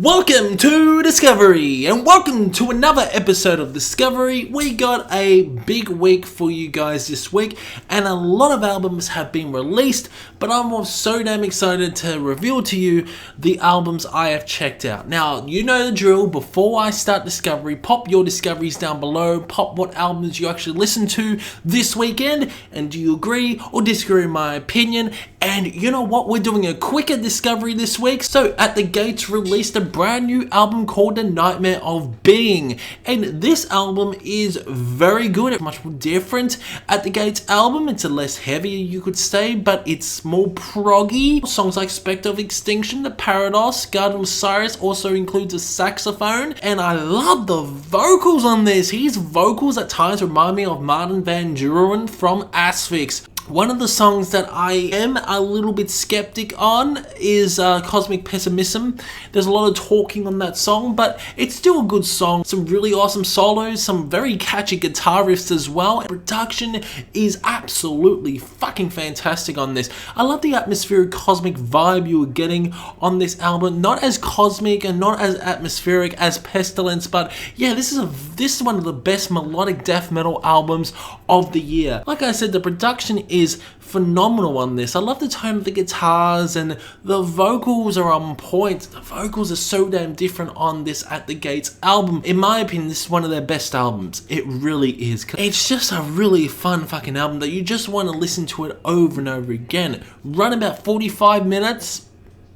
Welcome to Discovery, and welcome to another episode of Discovery. We got a big week for you guys this week, and a lot of albums have been released, but I'm so damn excited to reveal to you the albums I have checked out. Now, you know the drill. Before I start Discovery, pop your discoveries down below, pop what albums you actually listened to this weekend, and do you agree or disagree with my opinion? And you know what, we're doing a quicker discovery this week. So At the Gates released a brand new album called The Nightmare of Being, and this album is very good, much more different. At the Gates album, it's a less heavier, you could say, but it's more proggy. Songs like Spectre of Extinction, The Paradox, Garden of Osiris also includes a saxophone, and I love the vocals on this. His vocals at times remind me of Martin Van Buren from Asphyx. One of the songs that I am a little bit skeptic on is Cosmic Pessimism. There's a lot of talking on that song, but it's still a good song. Some really awesome solos, some very catchy guitar riffs as well. Production is absolutely fucking fantastic on this. I love the atmospheric cosmic vibe you were getting on this album. Not as cosmic and not as atmospheric as Pestilence, but yeah, this is one of the best melodic death metal albums of the year. Like I said, the production is phenomenal on this. I love the tone of the guitars, and the vocals are on point. The vocals are so damn different on this At the Gates album. In my opinion, this is one of their best albums. It really is. It's just a really fun fucking album that you just want to listen to it over and over again. Run about 45 minutes.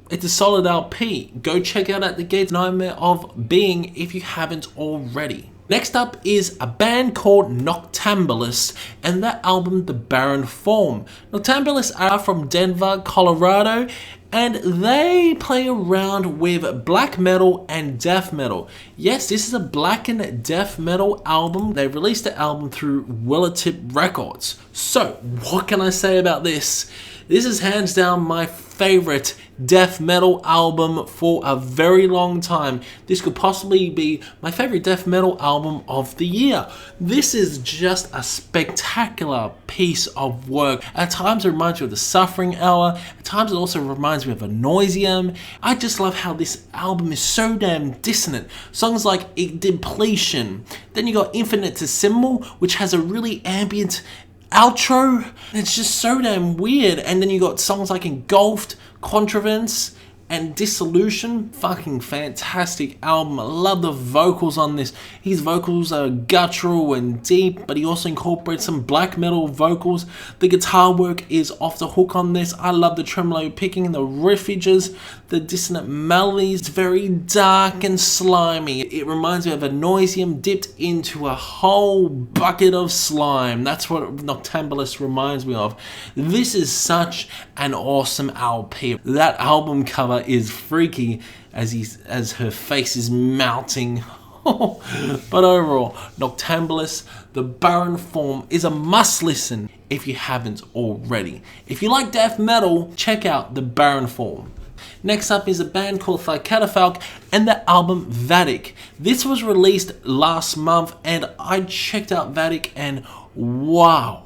It's a solid LP. Go check out At the Gates Nightmare of Being if you haven't already. Next up is a band called Noctambulist, and that album, The Barren Form. Noctambulists are from Denver, Colorado, and they play around with black metal and death metal. Yes, this is a black and death metal album. They released the album through Willowtip Records. So, what can I say about this? This is hands down my favorite death metal album for a very long time. This could possibly be my favorite death metal album of the year. This is just a spectacular piece of work. At times it reminds me of The Suffering Hour. At times it also reminds me of Anoisium. I just love how this album is so damn dissonant. Songs like Depletion. Then you got Infinitesimal, which has a really ambient outro. It's just so damn weird. And then you got songs like Engulfed, Contrivance, and Dissolution. Fucking fantastic album. I love the vocals on this. His vocals are guttural and deep, but he also incorporates some black metal vocals. The guitar work is off the hook on this. I love the tremolo picking, the riffages, the dissonant melodies. It's very dark and slimy. It reminds me of Anoisium dipped into a whole bucket of slime. That's what Noctambulist reminds me of. This is such an awesome LP. That album cover is freaky as her face is melting. But overall, Noctambulist, The Barren Form is a must listen if you haven't already. If you like death metal, check out The Barren Form. Next up is a band called Catafalque and the album Vadak. This was released last month, and I checked out Vadak, and wow,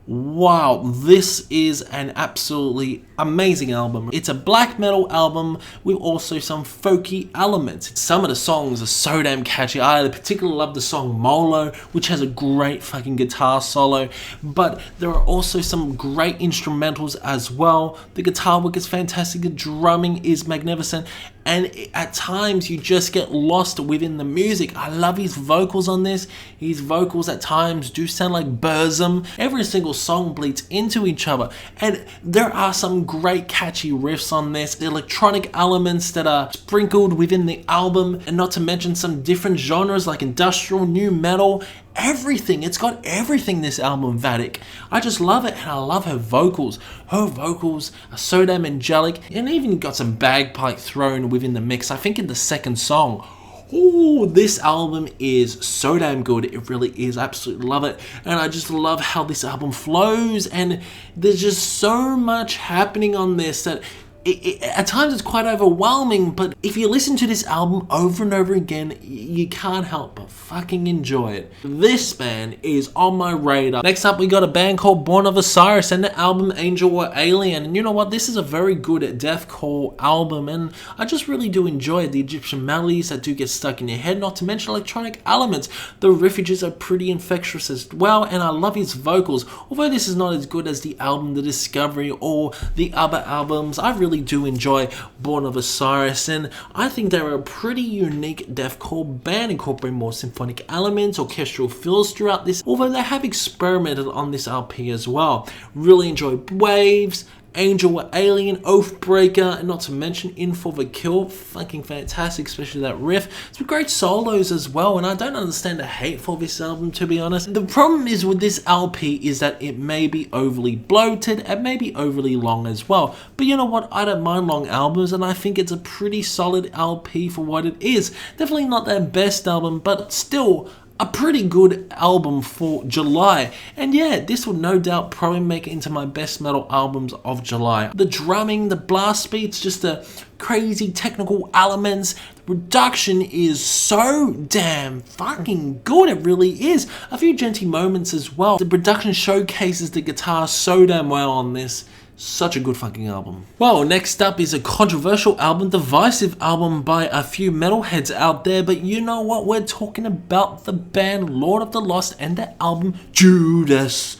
this is an absolutely amazing album. It's a black metal album with also some folky elements. Some of the songs are so damn catchy. I particularly love the song Molo, which has a great fucking guitar solo, but there are also some great instrumentals as well. The guitar work is fantastic, the drumming is magnificent, and at times you just get lost within the music. I love his vocals on this. His vocals at times do sound like Burzum. Every single song bleeds into each other, and there are some great catchy riffs on this, the electronic elements that are sprinkled within the album, and not to mention some different genres like industrial, new metal, everything. It's got everything, this album, Vadak. I just love it, and I love her vocals. Her vocals are so damn angelic, and even got some bagpipe thrown within the mix, I think in the second song. Oh, this album is so damn good. It really is. I absolutely love it. And I just love how this album flows. And there's just so much happening on this that at times it's quite overwhelming, but if you listen to this album over and over again, you can't help but fucking enjoy it. This band is on my radar. Next up, we got a band called Born of Osiris and the album Angel or Alien. And you know what? This is a very good deathcore album, and I just really do enjoy it. The Egyptian melodies that do get stuck in your head, not to mention electronic elements. The riffages are pretty infectious as well, and I love his vocals. Although this is not as good as the album The Discovery or the other albums, I really do enjoy Born of Osiris, and I think they're a pretty unique deathcore band, incorporating more symphonic elements, orchestral fills throughout this, although they have experimented on this LP as well. Really enjoy Waves, Angel or Alien, Oathbreaker, and not to mention In For The Kill. Fucking fantastic, especially that riff. Some great solos as well, and I don't understand the hate for this album, to be honest. The problem is with this LP is that it may be overly bloated and maybe overly long as well. But you know what? I don't mind long albums, and I think it's a pretty solid LP for what it is. Definitely not their best album, but still a pretty good album for July. And yeah, this will no doubt probably make it into my best metal albums of July. The drumming, the blast beats, just the crazy technical elements, the production is so damn fucking good. It really is. A few genty moments as well. The production showcases the guitar so damn well on this. Such a good fucking album. Well, next up is a controversial album, divisive album by a few metalheads out there, but you know what? We're talking about the band Lord of the Lost and their album Judas.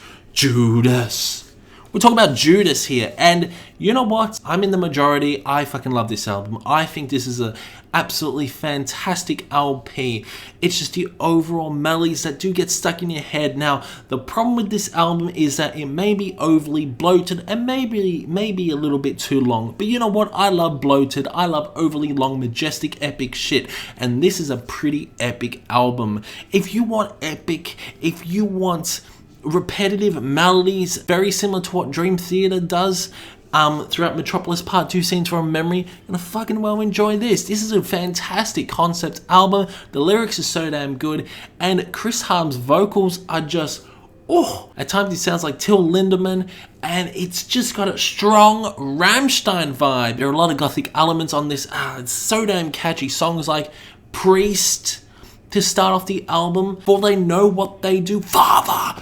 We're talking about Judas here, and you know what? I'm in the majority. I fucking love this album. I think this is a absolutely fantastic LP. It's just the overall melodies that do get stuck in your head. Now, the problem with this album is that it may be overly bloated and maybe a little bit too long. But you know what? I love bloated. I love overly long, majestic, epic shit. And this is a pretty epic album. If you want epic, if you want repetitive melodies, very similar to what Dream Theater does throughout Metropolis Part 2 Scenes from Memory, you're gonna fucking well enjoy this. This is a fantastic concept album. The lyrics are so damn good, and Chris Harm's vocals are just, oh, at times he sounds like Till Lindemann, and it's just got a strong Rammstein vibe. There are a lot of gothic elements on this. It's so damn catchy. Songs like Priest to start off the album, for they know what they do. Father,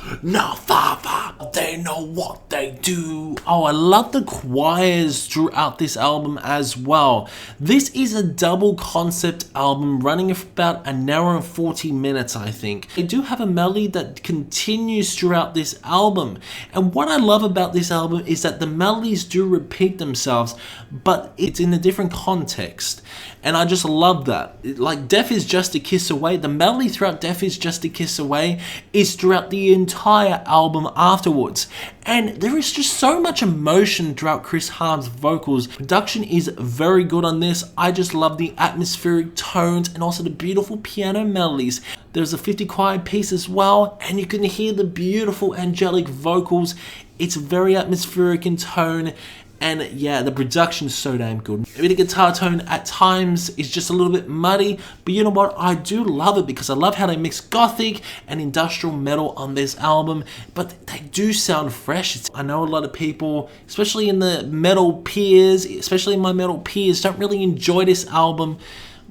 they know what they do. Oh, I love the choirs throughout this album as well. This is a double concept album running for about an hour and 40 minutes, I think. They do have a melody that continues throughout this album. And what I love about this album is that the melodies do repeat themselves, but it's in a different context. And I just love that. Like Death Is Just a Kiss Away, the melody throughout Death Is Just a Kiss Away is throughout the entire album afterwards. And there is just so much emotion throughout Chris Harm's vocals. Production is very good on this. I just love the atmospheric tones and also the beautiful piano melodies. There's a 50 quiet piece as well, and you can hear the beautiful angelic vocals. It's very atmospheric in tone. And yeah, the production is so damn good. Maybe the guitar tone at times is just a little bit muddy, but you know what? I do love it because I love how they mix gothic and industrial metal on this album, but they do sound fresh. I know a lot of people, especially in the metal peers, especially my metal peers, don't really enjoy this album.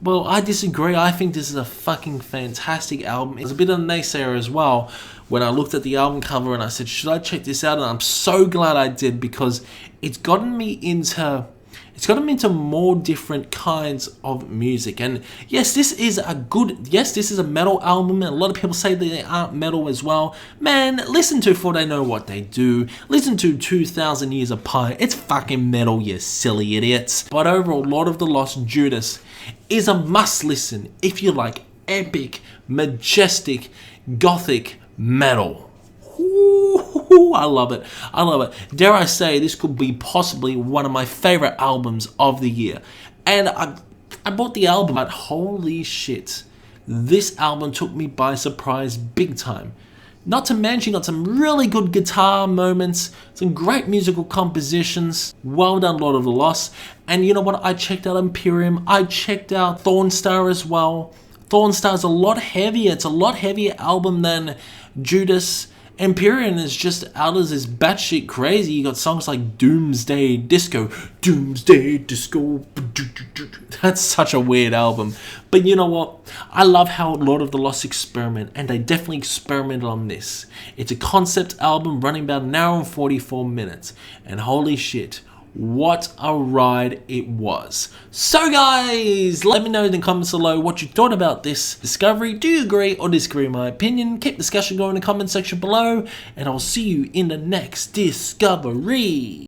Well, I disagree. I think this is a fucking fantastic album. It's a bit of a naysayer as well when I looked at the album cover and I said, should I check this out? And I'm so glad I did, because it's gotten me into more different kinds of music. And yes, this is a metal album, and a lot of people say that they aren't metal as well. Man, listen to For They Know What They Do. Listen to 2,000 Years Apart. It's fucking metal, you silly idiots. But overall, Lord of the Lost Judas is a must listen if you like epic, majestic, gothic metal. Ooh, I love it. I love it. Dare I say, this could be possibly one of my favorite albums of the year. And I bought the album, but holy shit, this album took me by surprise big time. Not to mention, got some really good guitar moments, some great musical compositions. Well done, Lord of the Lost. And you know what? I checked out Imperium. I checked out Thornstar as well. Thornstar is a lot heavier. It's a lot heavier album than Judas. Empyrean is just out as this batshit crazy. You got songs like Doomsday Disco. Doomsday Disco. That's such a weird album. But you know what? I love how Lord of the Lost experiment, and they definitely experimented on this. It's a concept album running about an hour and 44 minutes. And holy shit, what a ride it was. So guys, let me know in the comments below what you thought about this discovery. Do you agree or disagree with my opinion? Keep the discussion going in the comment section below, and I'll see you in the next discovery.